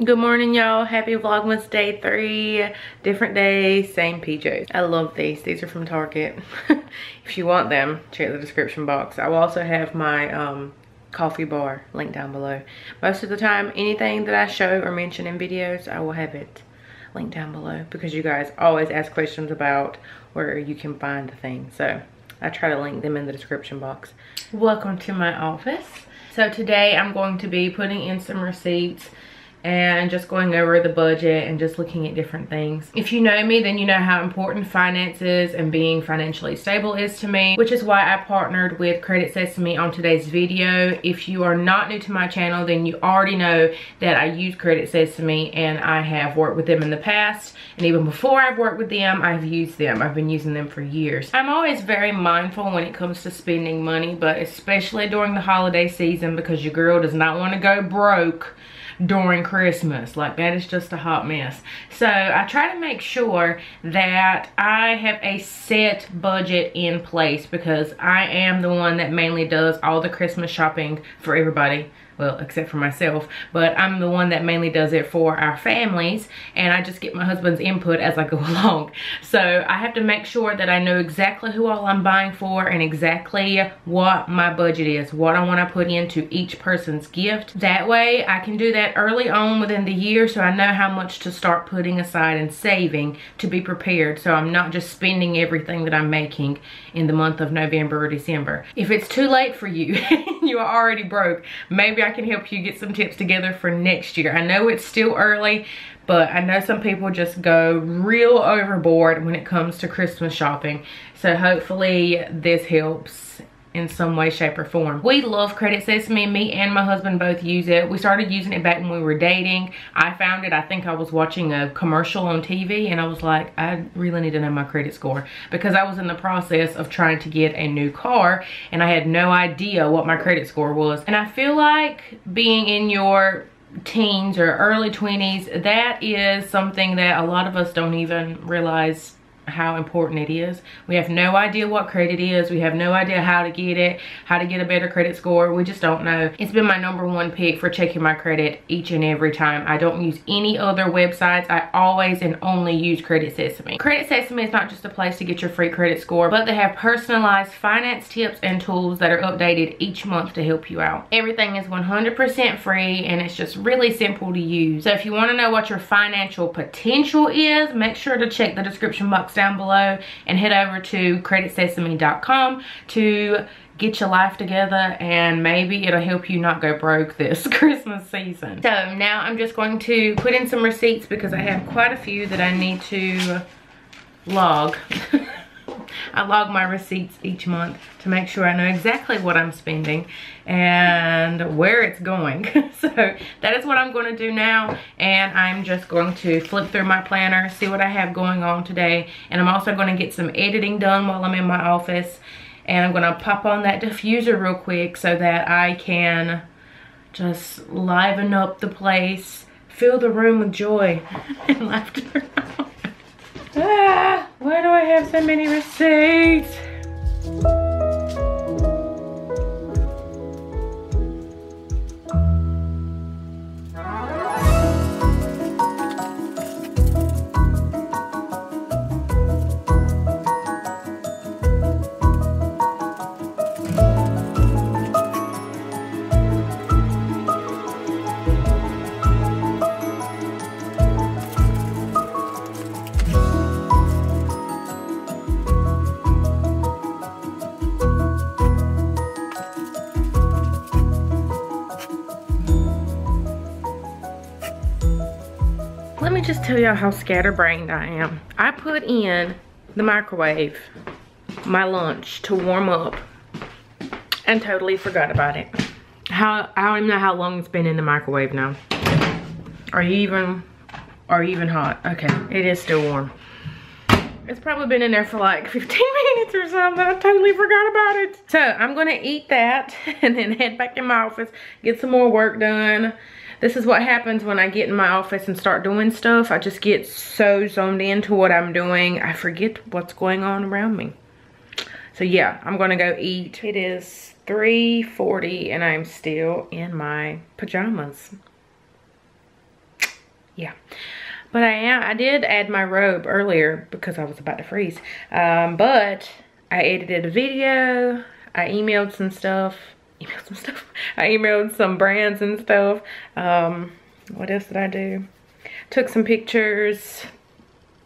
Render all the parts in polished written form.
Good morning, y'all. Happy Vlogmas day 3. Different day, same PJs. I love these. These are from Target. If you want them, check the description box. I will also have my coffee bar link down below. Most of the time, anything that I show or mention in videos, I will have it linked down below because you guys always ask questions about where you can find the thing. So I try to link them in the description box. Welcome to my office. So today I'm going to be putting in some receipts and just going over the budget and just looking at different things. If you know me, then you know how important finances and being financially stable is to me, which is why I partnered with Credit Sesame on today's video. If you are not new to my channel, then you already know that I use Credit Sesame and I have worked with them in the past. And even before I've worked with them, I've used them. I've been using them for years. I'm always very mindful when it comes to spending money, but especially during the holiday season because your girl does not want to go broke during Christmas. Like, that is just a hot mess. So I try to make sure that I have a set budget in place because I am the one that mainly does all the Christmas shopping for everybody. Well, except for myself, but I'm the one that mainly does it for our families, and I just get my husband's input as I go along. So I have to make sure that I know exactly who all I'm buying for and exactly what my budget is, what I want to put into each person's gift. That way I can do that early on within the year so I know how much to start putting aside and saving to be prepared, so I'm not just spending everything that I'm making in the month of November or December. If it's too late for you, you are already broke, maybe I can help you get some tips together for next year. I know it's still early, but I know some people just go real overboard when it comes to Christmas shopping. So hopefully this helps in some way, shape, or form. We love Credit Sesame. Me and my husband both use it. We started using it back when we were dating. I found it, I think I was watching a commercial on TV and I was like, I really need to know my credit score because I was in the process of trying to get a new car and I had no idea what my credit score was. And I feel like being in your teens or early 20s, that is something that a lot of us don't even realize how important it is. We have no idea what credit is. We have no idea how to get it, how to get a better credit score. We just don't know. It's been my #1 pick for checking my credit each and every time. I don't use any other websites. I always and only use Credit Sesame. Credit Sesame is not just a place to get your free credit score, but they have personalized finance tips and tools that are updated each month to help you out. Everything is 100% free and it's just really simple to use. So if you want to know what your financial potential is, make sure to check the description box down below and head over to creditsesame.com to get your life together, and maybe it'll help you not go broke this Christmas season. So now I'm just going to put in some receipts because I have quite a few that I need to log. I log my receipts each month to make sure I know exactly what I'm spending and where it's going. So that is what I'm going to do now, and I'm just going to flip through my planner, see what I have going on today, and I'm also going to get some editing done while I'm in my office, and I'm going to pop on that diffuser real quick so that I can just liven up the place, fill the room with joy and laughter. Why do I have so many receipts? Let me just tell y'all how scatterbrained I am. I put in the microwave my lunch to warm up and totally forgot about it. I don't even know how long it's been in the microwave now. Are you even hot? Okay, it is still warm. It's probably been in there for like 15 minutes or something. I totally forgot about it. So I'm gonna eat that and then head back in my office, get some more work done. This is what happens when I get in my office and start doing stuff. I just get so zoned into what I'm doing, I forget what's going on around me. So yeah, I'm gonna go eat. It is 3:40 and I'm still in my pajamas. yeah. But I did add my robe earlier because I was about to freeze. But I edited a video. I emailed some stuff. I emailed some brands and stuff. What else did I do? Took some pictures.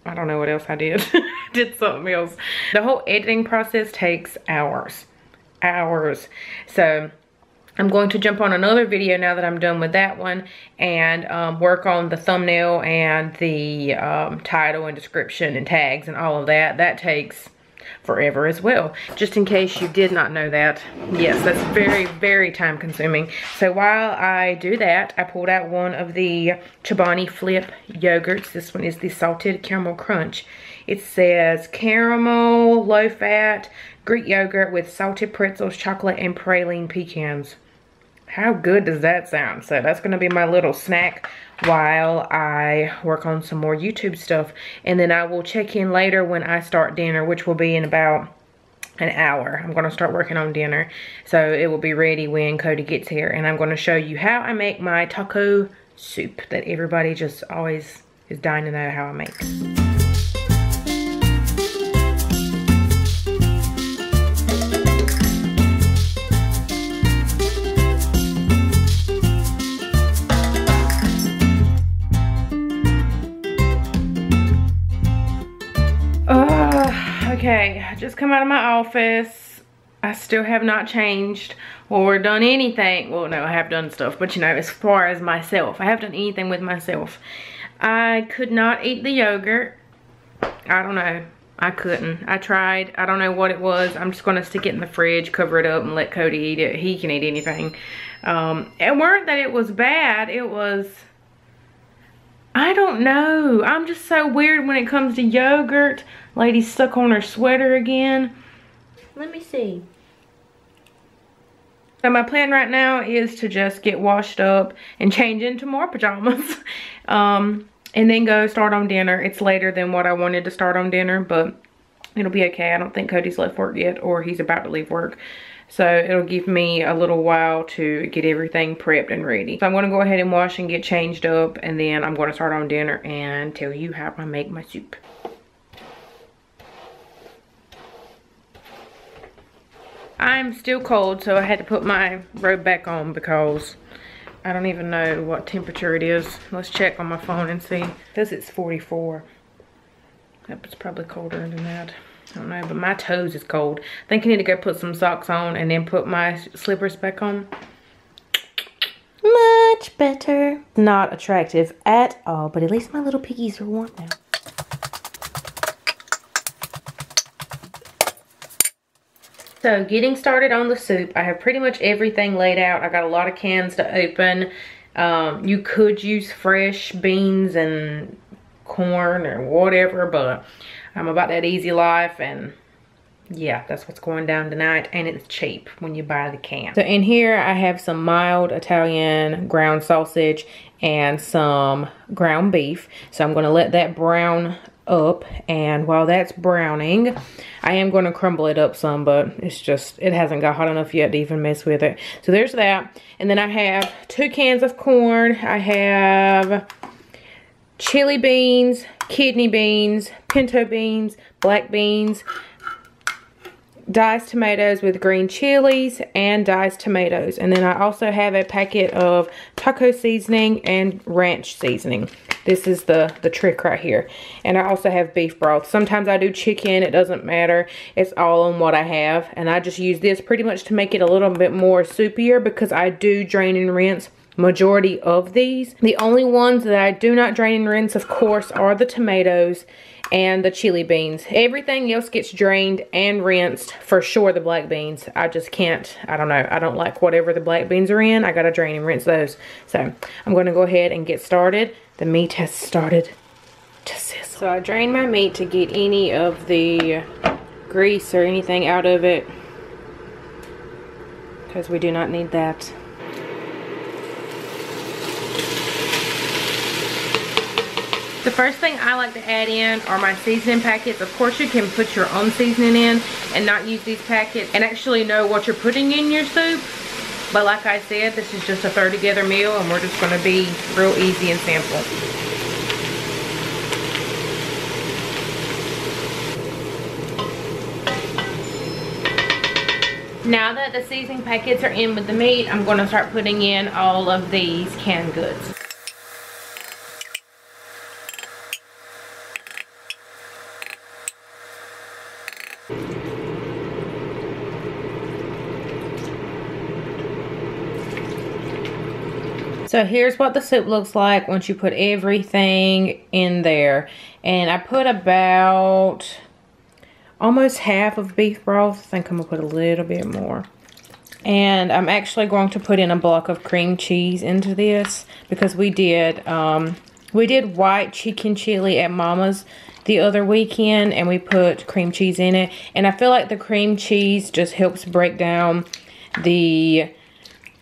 I don't know what else I did. Did something else. The whole editing process takes hours. So I'm going to jump on another video now that I'm done with that one and work on the thumbnail and the title and description and tags and all of that. That takes forever as well. Just in case you did not know that. Yes, that's very, very time consuming. So while I do that, I pulled out one of the Chobani Flip yogurts. This one is the Salted Caramel Crunch. It says caramel, low fat, Greek yogurt with salted pretzels, chocolate, and praline pecans. How good does that sound? So that's going to be my little snack while I work on some more YouTube stuff. And then I will check in later when I start dinner, which will be in about an hour. I'm going to start working on dinner. So it will be ready when Cody gets here. And I'm going to show you how I make my taco soup that everybody just always is dying to know how I make. Okay, I just come out of my office. I still have not changed or done anything. Well, no, I have done stuff, but you know, as far as myself, I haven't done anything with myself. I could not eat the yogurt. I don't know. I couldn't. I tried. I don't know what it was. I'm just going to stick it in the fridge, cover it up, and let Cody eat it. He can eat anything. It weren't that it was bad. It was... I don't know. I'm just so weird when it comes to yogurt. Lady's stuck on her sweater again. Let me see. So my plan right now is to just get washed up and change into more pajamas. And then go start on dinner. It's later than what I wanted to start on dinner, but it'll be okay. I don't think Cody's left work yet, or he's about to leave work. So it'll give me a little while to get everything prepped and ready. So I'm going to go ahead and wash and get changed up, and then I'm going to start on dinner and tell you how I make my soup. I'm still cold, so I had to put my robe back on because I don't even know what temperature it is. Let's check on my phone and see. It says it's 44. Yep, it's probably colder than that. I don't know, but my toes is cold. I think I need to go put some socks on and then put my slippers back on. Much better. Not attractive at all, but at least my little piggies are warm now. So getting started on the soup, I have pretty much everything laid out. I got a lot of cans to open. You could use fresh beans and corn or whatever, but I'm about that easy life, and yeah, that's what's going down tonight, and it's cheap when you buy the can. So in here I have some mild Italian ground sausage and some ground beef. So I'm going to let that brown up, and while that's browning, I am going to crumble it up some, but it's just, it hasn't got hot enough yet to even mess with it. So there's that. And then I have 2 cans of corn. I have chili beans, kidney beans, pinto beans, black beans, diced tomatoes with green chilies, and diced tomatoes. And then I also have a packet of taco seasoning and ranch seasoning. This is the trick right here. And I also have beef broth. Sometimes I do chicken. It doesn't matter. It's all on what I have. And I just use this pretty much to make it a little bit more soupier, because I do drain and rinse majority of these. The only ones that I do not drain and rinse, of course, are the tomatoes and the chili beans. Everything else gets drained and rinsed, for sure the black beans. I just can't, I don't know, I don't like whatever the black beans are in. I gotta drain and rinse those. So I'm gonna go ahead and get started. The meat has started to sizzle. So I drained my meat to get any of the grease or anything out of it, because we do not need that. The first thing I like to add in are my seasoning packets. Of course, you can put your own seasoning in and not use these packets and actually know what you're putting in your soup. But like I said, this is just a throw together meal, and we're just going to be real easy and simple. Now that the seasoning packets are in with the meat, I'm going to start putting in all of these canned goods. So here's what the soup looks like once you put everything in there. And I put about almost half of beef broth. I think I'm gonna put a little bit more. And I'm actually going to put in a block of cream cheese into this because we did white chicken chili at Mama's the other weekend and we put cream cheese in it. And I feel like the cream cheese just helps break down the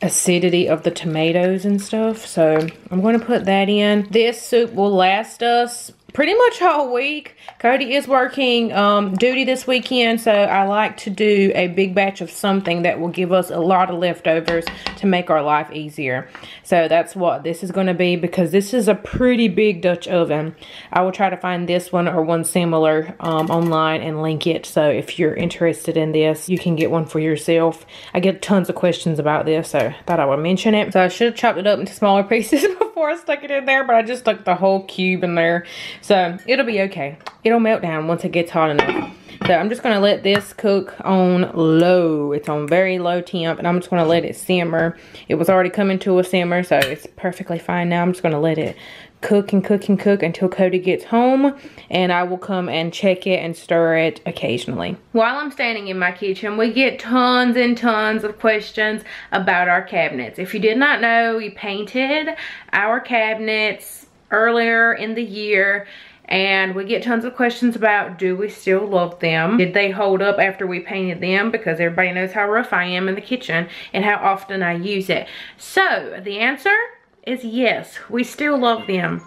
acidity of the tomatoes and stuff. So I'm going to put that in. This soup will last us pretty much all week. Cody is working duty this weekend, so I like to do a big batch of something that will give us a lot of leftovers to make our life easier. So that's what this is going to be, because this is a pretty big Dutch oven. I will try to find this one or one similar online and link it. So if you're interested in this, you can get one for yourself. I get tons of questions about this, so I thought I would mention it. So I should have chopped it up into smaller pieces before I stuck it in there, but I just stuck the whole cube in there. So it'll be okay. It'll melt down once it gets hot enough. So I'm just going to let this cook on low. It's on very low temp, and I'm just going to let it simmer. It was already coming to a simmer, so it's perfectly fine now. I'm just going to let it cook and cook and cook until Cody gets home, and I will come and check it and stir it occasionally. While I'm standing in my kitchen, we get tons and tons of questions about our cabinets. If you did not know, we painted our cabinets earlier in the year, and we get tons of questions about, do we still love them? Did they hold up after we painted them? Because everybody knows how rough I am in the kitchen and how often I use it. So the answer is yes, we still love them.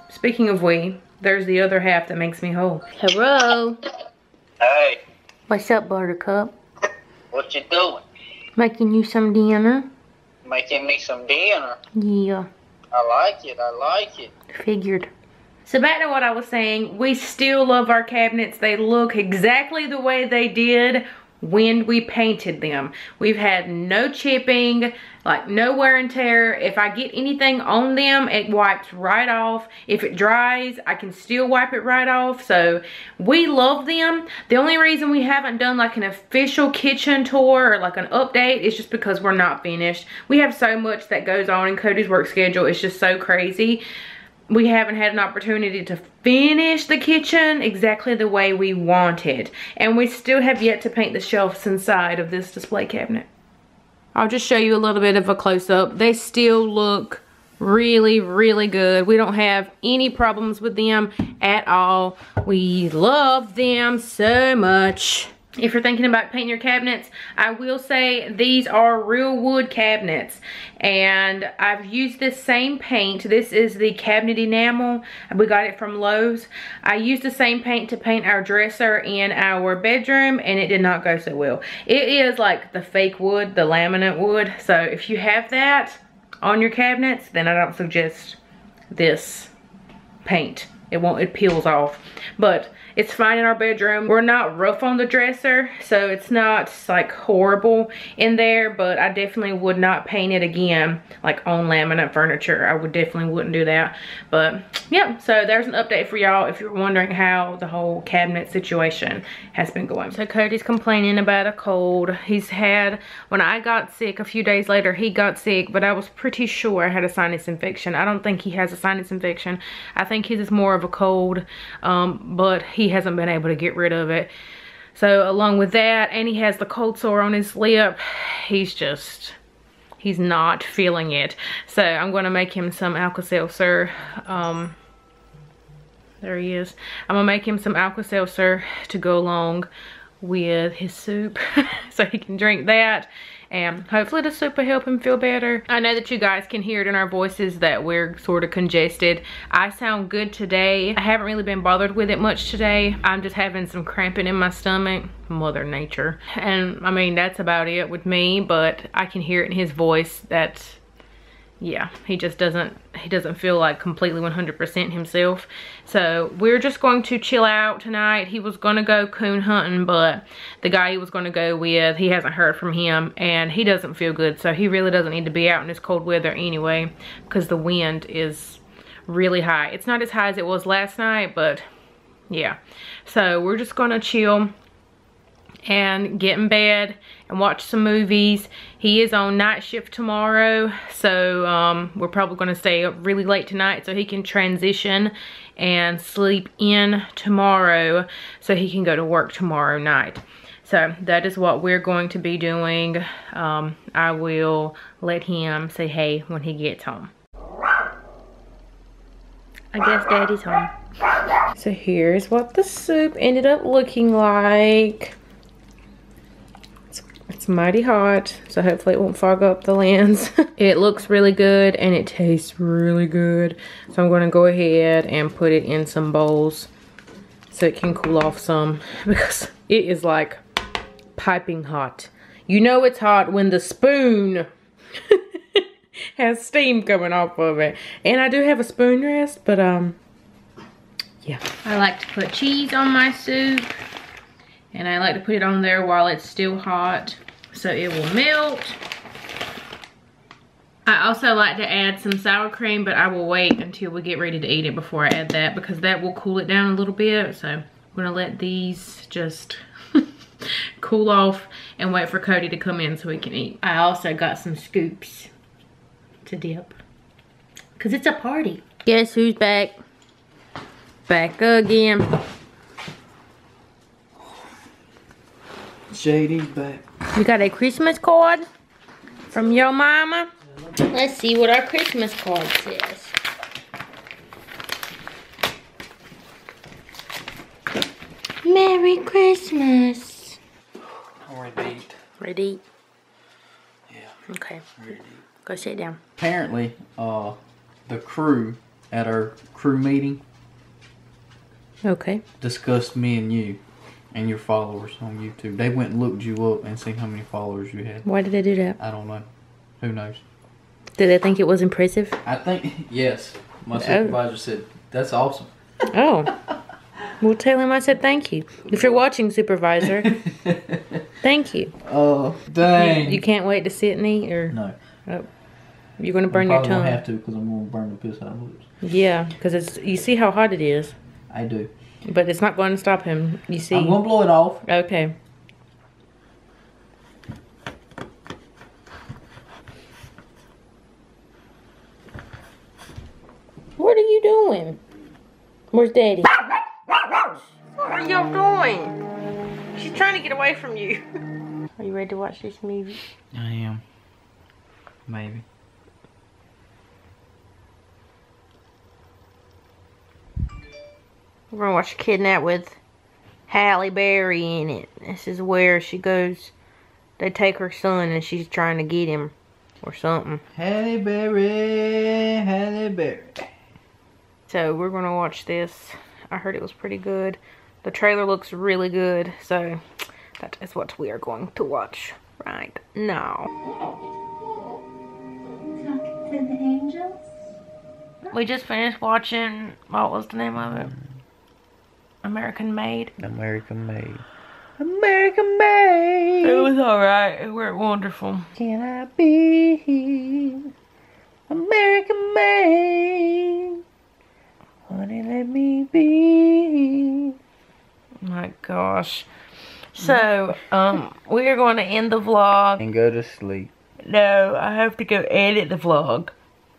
Speaking of we, there's the other half that makes me whole. Hello. Hey. What's up, Buttercup? What you doing? Making you some dinner. Making me some dinner? Yeah. I like it, I like it. Figured. So back to what I was saying, we still love our cabinets. They look exactly the way they did when we painted them. We've had no chipping, like no wear and tear. If I get anything on them, it wipes right off. If it dries, I can still wipe it right off. So we love them. The only reason we haven't done like an official kitchen tour or like an update is just because we're not finished. We have so much that goes on, and Cody's work schedule is just so crazy. We haven't had an opportunity to finish the kitchen exactly the way we wanted. And we still have yet to paint the shelves inside of this display cabinet. I'll just show you a little bit of a close-up. They still look really, really good. We don't have any problems with them at all. We love them so much. If you're thinking about painting your cabinets, I will say these are real wood cabinets, and I've used this same paint. This is the cabinet enamel. We got it from Lowe's. I used the same paint to paint our dresser in our bedroom, and it did not go so well. It is like the fake wood, the laminate wood. So if you have that on your cabinets, then I don't suggest this paint. It peels off, but it's fine in our bedroom. We're not rough on the dresser, so it's not like horrible in there, but I definitely would not paint it again like on laminate furniture. I definitely wouldn't do that. But yeah, so there's an update for y'all if you're wondering how the whole cabinet situation has been going. So Cody's complaining about a cold. He's had, when I got sick a few days later, he got sick, but I was pretty sure I had a sinus infection. I don't think he has a sinus infection. I think his is more of a cold, but he hasn't been able to get rid of it. So along with that, and he has the cold sore on his lip, he's not feeling it. So I'm going to make him some Alka-Seltzer. There he is. I'm going to make him some Alka-Seltzer to go along with his soup so he can drink that. And hopefully the soup will help him feel better. I know that you guys can hear it in our voices that we're sort of congested. I sound good today. I haven't really been bothered with it much today. I'm just having some cramping in my stomach. Mother Nature. And I mean, that's about it with me, but I can hear it in his voice that yeah, he just doesn't feel like completely 100% himself. So we're just going to chill out tonight. He was gonna go coon hunting, but the guy he was gonna go with, he hasn't heard from him and he doesn't feel good. So he really doesn't need to be out in this cold weather anyway, because the wind is really high. It's not as high as it was last night, but yeah. So we're just gonna chill and get in bed and watch some movies. He is on night shift tomorrow, so we're probably going to stay up really late tonight so he can transition and sleep in tomorrow so he can go to work tomorrow night. So that is what we're going to be doing. I will let him say hey when he gets home. I guess Daddy's home. So here's what the soup ended up looking like. It's mighty hot, so hopefully it won't fog up the lens. It looks really good and it tastes really good. So I'm gonna go ahead and put it in some bowls so it can cool off some, because it is like piping hot. You know it's hot when the spoon has steam coming off of it. And I do have a spoon rest, but yeah. I like to put cheese on my soup. And I like to put it on there while it's still hot so it will melt. I also like to add some sour cream, but I will wait until we get ready to eat it before I add that, because that will cool it down a little bit. So I'm gonna let these just cool off and wait for Cody to come in so we can eat. I also got some scoops to dip, because it's a party. Guess who's back? Back again. JD's back. You got a Christmas card from your mama? Let's see what our Christmas card says. Merry Christmas. I'm ready to eat. Ready to eat? Yeah. Okay. Ready to eat. Go sit down. Apparently, the crew at our crew meeting Okay. discussed me and you and your followers on YouTube. They went and looked you up and seen how many followers you had. Why did they do that? I don't know. Who knows? Did they think it was impressive? I think, yes. My supervisor said, that's awesome. Oh. Well, tell him I said thank you. If you're watching, supervisor, thank you. Oh, dang. You can't wait to sit and eat, or? No. Oh. You're going to burn your tongue. I have to, because I'm going to burn the piss out of my lips. Yeah, because you see how hot it is. I do. But it's not going to stop him. You see. I'm going to blow it off. Okay. What are you doing? Where's Daddy? What are y'all doing? She's trying to get away from you. Are you ready to watch this movie? I am. Maybe. We're gonna watch Kidnap with Halle Berry in it. This is where she goes, they take her son and she's trying to get him or something. Halle Berry, Halle Berry. So we're gonna watch this. I heard it was pretty good. The trailer looks really good, so that is what we are going to watch right now. Talking to the angels? We just finished watching, what was the name of it? American Made. American Made. American Made. It was alright. It worked wonderful. Can I be American Made? Honey, let me be. My gosh. So, we are going to end the vlog. And go to sleep. No, I have to go edit the vlog.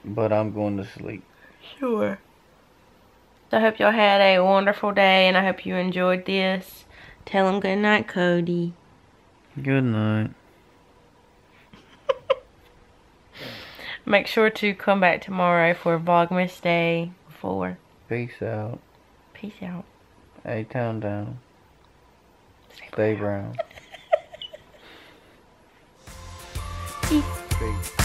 But I'm going to sleep. Sure. So I hope y'all had a wonderful day, and I hope you enjoyed this. Tell him good night, Cody. Good night. Make sure to come back tomorrow for Vlogmas Day 4. Peace out. Peace out. A-Town down. Stay brown. Peace. Peace.